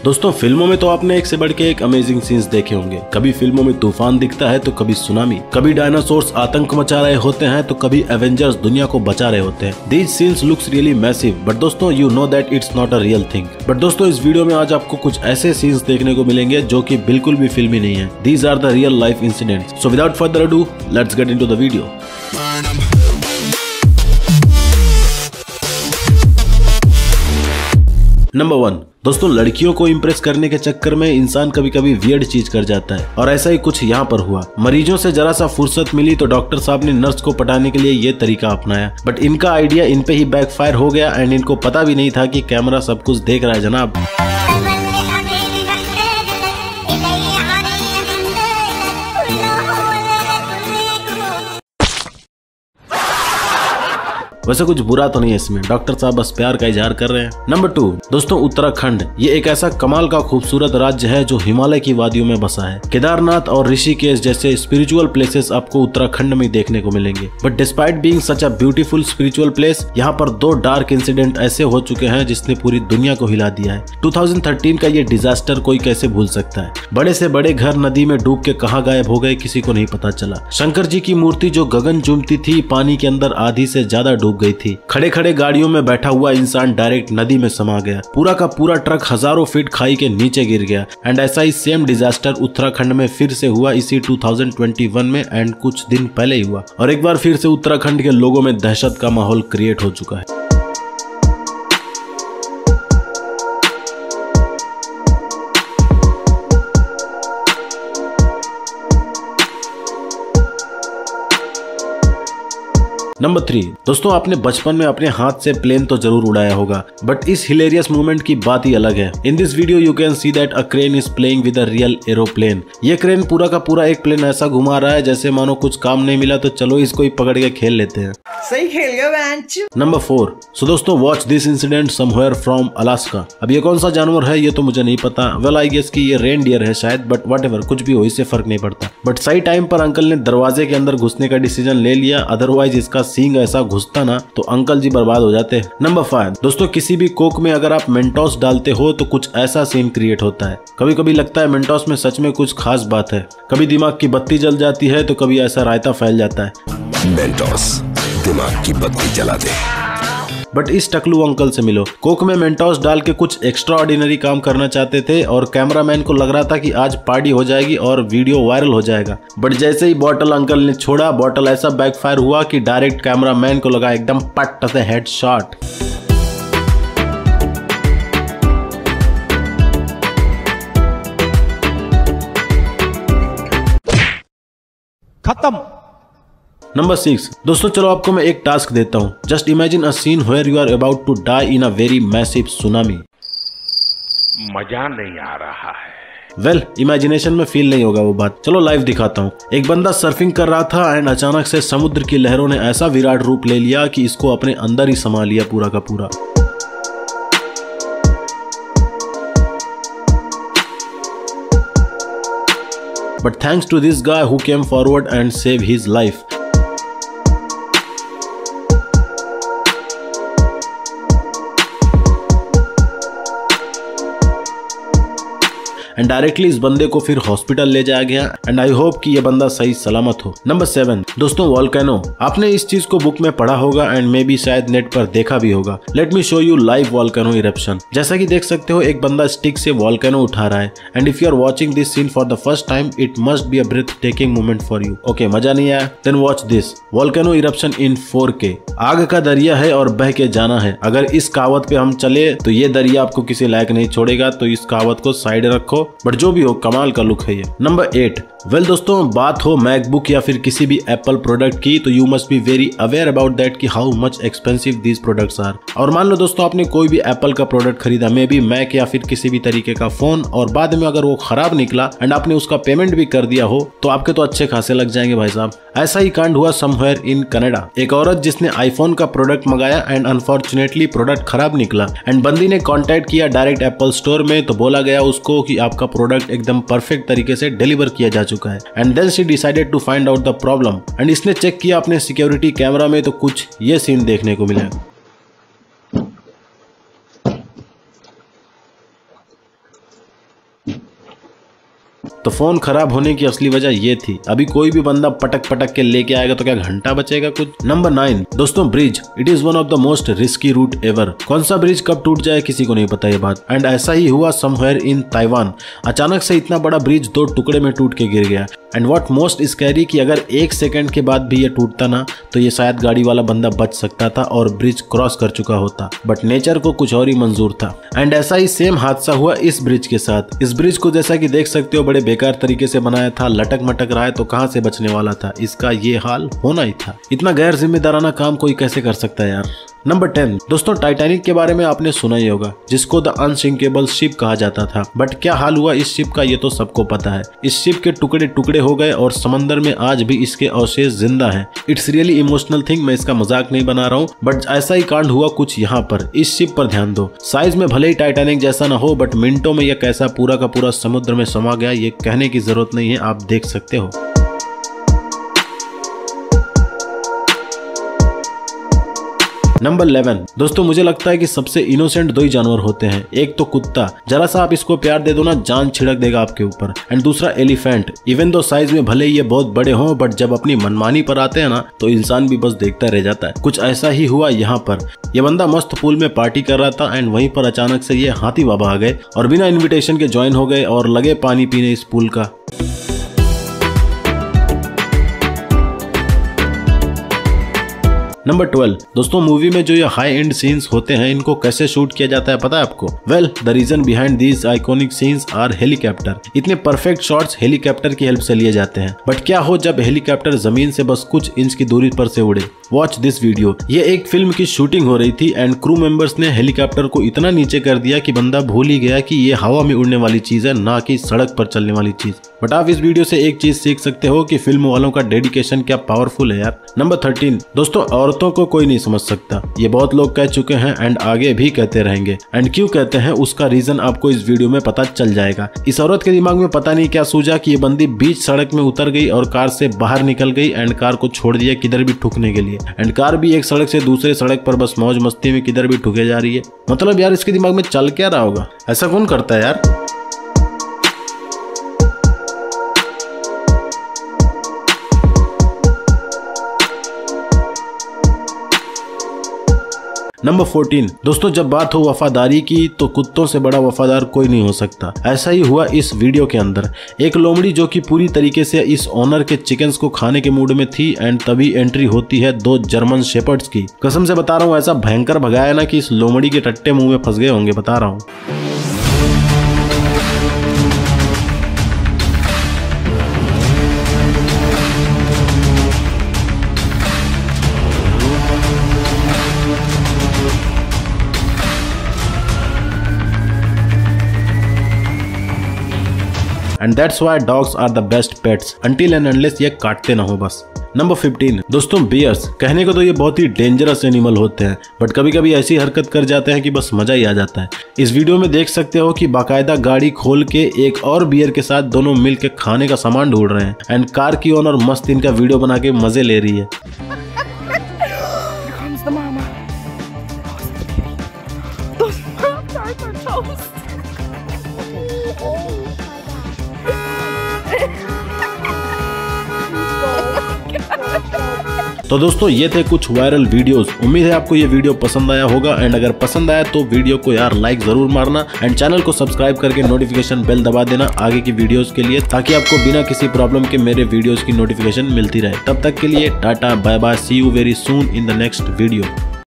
दोस्तों फिल्मों में तो आपने एक से बढ़ के एक अमेजिंग सीन्स देखे होंगे। कभी फिल्मों में तूफान दिखता है तो कभी सुनामी, कभी डायनासोर्स आतंक मचा रहे होते हैं तो कभी एवेंजर्स दुनिया को बचा रहे होते हैं। These scenes looks really massive, but दोस्तों you know that it's not a real thing. But दोस्तों इस वीडियो में आज आपको कुछ ऐसे सीन्स देखने को मिलेंगे जो कि बिल्कुल भी फिल्मी नहीं है। These are the real life incidents. So without further ado let's get into the video. Number 1, दोस्तों लड़कियों को इम्प्रेस करने के चक्कर में इंसान कभी कभी वियर्ड चीज कर जाता है और ऐसा ही कुछ यहाँ पर हुआ। मरीजों से जरा सा फुर्सत मिली तो डॉक्टर साहब ने नर्स को पटाने के लिए ये तरीका अपनाया, बट इनका आइडिया इन पे ही बैकफायर हो गया एंड इनको पता भी नहीं था कि कैमरा सब कुछ देख रहा है जनाब। वैसे कुछ बुरा तो नहीं है इसमें, डॉक्टर साहब बस प्यार का इजहार कर रहे हैं। नंबर 2, दोस्तों उत्तराखंड ये एक ऐसा कमाल का खूबसूरत राज्य है जो हिमालय की वादियों में बसा है। केदारनाथ और ऋषिकेश जैसे स्पिरिचुअल प्लेसेस आपको उत्तराखंड में देखने को मिलेंगे, but despite being such a beautiful spiritual place, यहाँ पर 2 डार्क इंसिडेंट ऐसे हो चुके हैं जिसने पूरी दुनिया को हिला दिया है। 2013 का ये डिजास्टर कोई कैसे भूल सकता है। बड़े से बड़े घर नदी में डूब के कहाँ गायब हो गए किसी को नहीं पता चला। शंकर जी की मूर्ति जो गगन चूमती थी पानी के अंदर आधी से ज्यादा डूब गई थी। खड़े खड़े गाड़ियों में बैठा हुआ इंसान डायरेक्ट नदी में समा गया। पूरा का पूरा ट्रक हजारों फीट खाई के नीचे गिर गया। एंड ऐसा ही सेम डिजास्टर उत्तराखंड में फिर से हुआ इसी 2021 में एंड कुछ दिन पहले ही हुआ और एक बार फिर से उत्तराखंड के लोगों में दहशत का माहौल क्रिएट हो चुका है। नंबर 3, दोस्तों आपने बचपन में अपने हाथ से प्लेन तो जरूर उड़ाया होगा, बट इस हिलेरियस मूवमेंट की बात ही अलग है। In this video you can see that a crane is playing with a real aeroplane. ये क्रेन पूरा का पूरा एक प्लेन ऐसा घुमा रहा है जैसे मानो कुछ काम नहीं मिला तो चलो इसको ही पकड़ के खेल लेते हैं। सही खेल गया बेंच। नंबर 4, सो दोस्तों watch this incident somewhere from Alaska. अब ये कौन सा जानवर है ये तो मुझे नहीं पता। वेल आई गेस कि ये रेनडियर है शायद, बट व्हाटएवर, कुछ भी हो इससे फर्क नहीं पड़ता। बट सही टाइम पर अंकल ने दरवाजे के अंदर घुसने का डिसीजन ले लिया, अदरवाइज इसका सींग ऐसा घुसता ना तो अंकल जी बर्बाद हो जाते। नंबर 5, दोस्तों किसी भी कोक में अगर आप मेंटोस डालते हो तो कुछ ऐसा सीन क्रिएट होता है। कभी कभी लगता है मेंटोस में सच में कुछ खास बात है। कभी दिमाग की बत्ती जल जाती है तो कभी ऐसा रायता फैल जाता है। मेंटोस दिमाग की बत्ती जला दे। बट इस टकलू अंकल से मिलो, कोक में मेंटोस डाल के कुछ एक्स्ट्रा ऑर्डिनरी काम करना चाहते थे और कैमरामैन को लग रहा था कि आज पार्टी हो जाएगी और वीडियो वायरल हो जाएगा। बट जैसे ही बॉटल अंकल ने छोड़ा, बॉटल ऐसा बैकफायर हुआ कि डायरेक्ट कैमरामैन को लगा एकदम पट से हेड शॉट। खत्म। नंबर 6, दोस्तों चलो आपको मैं एक टास्क देता हूँ। Just imagine a scene where you are about to die in a very massive tsunami. मजा नहीं आ रहा है। वेल इमेजिनेशन में फील नहीं होगा वो बात। चलो लाइव दिखाता हूँ। एक बंदा सर्फिंग कर रहा था एंड अचानक से समुद्र की लहरों ने ऐसा विराट रूप ले लिया कि इसको अपने अंदर ही समा लिया पूरा का पूरा। But thanks to this guy who came forward and saved his life. And directly इस बंदे को फिर हॉस्पिटल ले जाया गया एंड आई होप कि ये बंदा सही सलामत हो। नंबर 7, दोस्तों वॉल्केनो। आपने इस चीज को बुक में पढ़ा होगा एंड मे बी शायद नेट पर देखा भी होगा। Let me show you live volcano eruption. जैसा कि देख सकते हो एक बंदा स्टिक से वॉल्केनो उठा रहा है and if you are watching this scene for the first time it must be a breathtaking moment for you. Okay मजा नहीं आया? Then watch this volcano eruption in 4K। आग का दरिया है और बह के जाना है। अगर इस कहावत पे हम चले तो ये दरिया आपको किसी लायक नहीं छोड़ेगा, तो इस कहावत को साइड रखो। बट जो भी हो कमाल का लुक है ये। नंबर 8, वेल दोस्तों बात हो मैकबुक या फिर किसी भी एप्पल प्रोडक्ट की तो you must be very aware about that कि how much expensive these products are. और मान लो दोस्तों आपने कोई भी एप्पल का प्रोडक्ट खरीदा, मे बी मैक या फिर किसी भी तरीके का फोन, और बाद में अगर वो खराब निकला एंड आपने उसका पेमेंट भी कर दिया हो तो आपके तो अच्छे खासे लग जाएंगे भाई साहब। ऐसा ही कांड हुआ समवेयर इन कनाडा। एक औरत जिसने आईफोन का प्रोडक्ट मंगाया एंड अनफॉर्चुनेटली प्रोडक्ट खराब निकला एंड बंदी ने कॉन्टेक्ट किया डायरेक्ट एप्पल स्टोर में तो बोला गया उसको कि आपका प्रोडक्ट एकदम परफेक्ट तरीके से डिलीवर किया जा चुका है। And then she decided to find out the problem and इसने चेक किया अपने सिक्योरिटी कैमरा में तो कुछ ये सीन देखने को मिला। तो फोन खराब होने की असली वजह ये थी। अभी कोई भी बंदा पटक पटक के लेके आएगा तो क्या घंटा बचेगा कुछ। नंबर 9 दोस्तों, bridge. It is one of the most risky route ever. कौन सा ब्रिज कब टूट जाए किसी को नहीं पता ये बात। एंड ऐसा ही हुआ समवेयर इन ताइवान। अचानक से इतना बड़ा ब्रिज 2 टुकड़े में टूट के गिर गया। एंड व्हाट मोस्ट स्कैरी कि अगर 1 सेकंड के बाद भी ये टूटता ना तो ये शायद गाड़ी वाला बंदा बच सकता था और ब्रिज क्रॉस कर चुका होता, बट नेचर को कुछ और ही मंजूर था। एंड ऐसा ही सेम हादसा हुआ इस ब्रिज के साथ। इस ब्रिज को जैसा कि देख सकते हो बड़े बेकार तरीके से बनाया था, लटक मटक रहा है तो कहां से बचने वाला था। इसका ये हाल होना ही था। इतना गैर जिम्मेदाराना काम कोई कैसे कर सकता है यार। नंबर 10 दोस्तों, टाइटैनिक के बारे में आपने सुना ही होगा, जिसको द अनसिंकेबल शिप कहा जाता था। बट क्या हाल हुआ इस शिप का ये तो सबको पता है। इस शिप के टुकड़े टुकड़े हो गए और समंदर में आज भी इसके अवशेष जिंदा हैं। It's really emotional thing. मैं इसका मजाक नहीं बना रहा हूँ, बट ऐसा ही कांड हुआ कुछ यहाँ पर। इस शिप पर ध्यान दो। साइज में भले ही टाइटैनिक जैसा ना हो, बट मिनटों में यह कैसा पूरा का पूरा समुद्र में समा गया ये कहने की जरूरत नहीं है, आप देख सकते हो। नंबर 11 दोस्तों, मुझे लगता है कि सबसे इनोसेंट 2 ही जानवर होते हैं। एक तो कुत्ता, जरा सा आप इसको प्यार दे दो ना जान छिड़क देगा आपके ऊपर। एंड दूसरा एलिफेंट। इवन दो साइज में भले ही ये बहुत बड़े हों, बट जब अपनी मनमानी पर आते हैं ना तो इंसान भी बस देखता रह जाता है। कुछ ऐसा ही हुआ यहाँ पर। ये बंदा मस्त पूल में पार्टी कर रहा था एंड वहीं पर अचानक से ये हाथी बाबा आ गए और बिना इन्विटेशन के ज्वाइन हो गए और लगे पानी पीने इस पूल का। नंबर 12 दोस्तों, मूवी में जो ये हाई एंड सीन्स होते हैं इनको कैसे शूट किया जाता है पता है आपको? Well, the reason behind these iconic scenes are helicopter. इतने परफेक्ट शॉट्स हेलीकॉप्टर की हेल्प से लिए जाते हैं। बट क्या हो जब हेलीकॉप्टर जमीन से बस कुछ इंच की दूरी पर से उड़े। Watch this video. ये एक फिल्म की शूटिंग हो रही थी एंड क्रू मेंबर्स ने हेलीकॉप्टर को इतना नीचे कर दिया कि बंदा भूल ही गया कि ये हवा में उड़ने वाली चीज है, ना कि सड़क पर चलने वाली चीज। बट आप इस वीडियो से एक चीज सीख सकते हो कि फिल्म वालों का डेडिकेशन क्या पावरफुल है यार। नंबर 13 दोस्तों, औरतों को कोई नहीं समझ सकता। ये बहुत लोग कह चुके हैं एंड आगे भी कहते रहेंगे। एंड क्यों कहते हैं उसका रीजन आपको इस वीडियो में पता चल जाएगा। इस औरत के दिमाग में पता नहीं क्या सूझा कि ये बंदी बीच सड़क में उतर गई और कार से बाहर निकल गई एंड कार को छोड़ दिया किधर भी ठुकने के लिए। एंड कार भी एक सड़क से दूसरे सड़क पर बस मौज मस्ती में किधर भी ठुके जा रही है। मतलब यार इसके दिमाग में चल क्या रहा होगा? ऐसा कौन करता है यार? नंबर 14 दोस्तों, जब बात हो वफादारी की तो कुत्तों से बड़ा वफादार कोई नहीं हो सकता। ऐसा ही हुआ इस वीडियो के अंदर। एक लोमड़ी जो कि पूरी तरीके से इस ओनर के चिकन्स को खाने के मूड में थी एंड तभी एंट्री होती है 2 जर्मन शेपर्ड्स की। कसम से बता रहा हूँ ऐसा भयंकर भगाया ना कि इस लोमड़ी के टट्टे मुंह में फंस गए होंगे, बता रहा हूँ। And that's why dogs are the best pets until and unless ये काटते ना हो बस। नंबर 15 दोस्तों, बियर्स। कहने को तो ये बहुत ही डेंजरस एनिमल होते हैं, बट कभी कभी ऐसी हरकत कर जाते हैं कि बस मजा ही आ जाता है। इस वीडियो में देख सकते हो कि बाकायदा गाड़ी खोल के एक और बियर के साथ दोनों मिल के खाने का सामान ढूंढ रहे हैं एंड कार की ओनर मस्त इनका वीडियो बना के मजे ले रही है। तो दोस्तों ये थे कुछ वायरल वीडियोस। उम्मीद है आपको ये वीडियो पसंद आया होगा एंड अगर पसंद आया तो वीडियो को यार लाइक जरूर मारना एंड चैनल को सब्सक्राइब करके नोटिफिकेशन बेल दबा देना आगे की वीडियोस के लिए, ताकि आपको बिना किसी प्रॉब्लम के मेरे वीडियोस की नोटिफिकेशन मिलती रहे। तब तक के लिए tata bye bye, see you very soon in the next video.